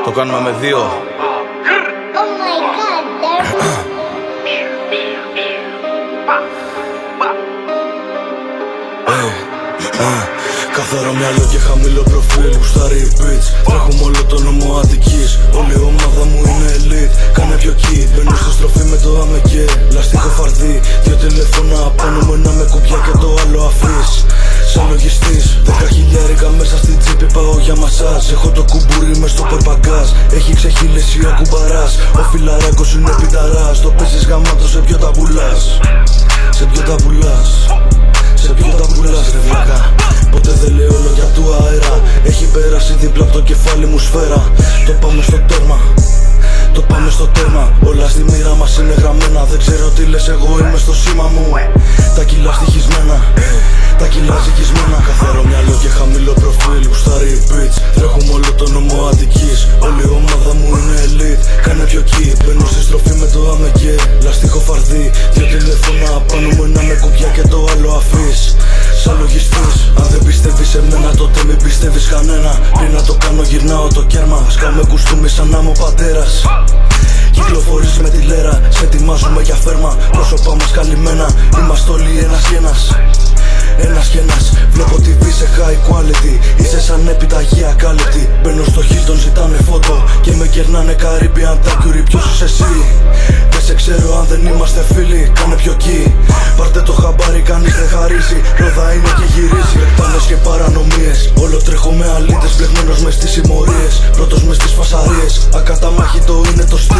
Το κάνουμε με δύο. Oh my god, there. Καθαρό μυαλό και χαμηλό προφίλ. Γουστάρει η bitch, τρέχουμε όλο το νόμο Αττικής. Όλη η ομάδα μου είναι elite. Κάνε πιο key, μπαίνω στη στροφή με το αμεκέ. Λαστικό φαρδί, δύο τηλέφωνα πάνω μου, ένα με κουμπιά και το άλλο αφής. Σαν λογιστής, 10.000 μέσα στην τσίπη πάω για μασάζ. Έχω το κουμπούρι μες στο πορπαγκάζ. Έχει ξεχύλισει ο κουμπαράς. Ο φιλαράκος είναι πιταράς. Το παίζεις γαμάτο, σε ποιο τα πουλάς. Σε ποιο τα πουλάς. Σε ποιο τα πουλάς ρε βλάκα. Ποτέ δεν λέω λόγια του αέρα. Έχει πέρασει δίπλα από το κεφάλι μου σφαίρα. Το πάμε στο τέρμα. Το πάμε στο τέρμα. Όλα στη μοίρα μας είναι γραμμένα. Δεν ξέρω τι λες, εγώ είμαι στο σήμα μου. Τα κιλά στοιχισμένα. Τα κιλά ζυγισμένα. Καθαρό μυαλό και χαμηλό προφίλ. Γουστάρει η bitch, τρέχουμε όλο το νόμο Αττικής. Όλη η ομάδα μου είναι elite. Κάνε πιο key, μπαίνω στη στροφή με το αμεκέ. Λαστικό φαρδί, δύο τηλέφωνα πάνω μου, ένα με κουμπιά και το άλλο αφής. Σαν λογιστής, αν δεν πιστεύεις σε μένα τότε μην πιστεύεις κανένα. Πριν να το κάνω γυρνάω το κέρμα. Σκάμε κουστούμι σαν να είμαι ο πατέρας. Κυκλοφορείς με τη λέρα, σε ετοιμάζουμε για φέρμα. Πρόσωπά μας καλυμμένα, είμαστε όλοι ένας και ένας. Ένας και ένας, βλέπω TV σε high quality. Είσαι σαν επιταγή ακάλυπτη. Μπαίνω στο Hilton, ζητάνε φώτο και με κερνάνε Caribbean Daiquiri. Ποιος είσαι εσύ, δεν σε ξέρω αν δεν είμαστε φίλοι. Κάνε πιο key, πάρτε το χαμπάρι, κανείς δεν χαρίζει. Ρόδα είναι και γυρίζει, λεπτάνες και παρανομίες. Όλο τρέχω με αλήτες, μπλεγμένος μες στις συμμορίες. Πρώτος μες στις φασαρίες, ακαταμάχητο είναι το στυλ.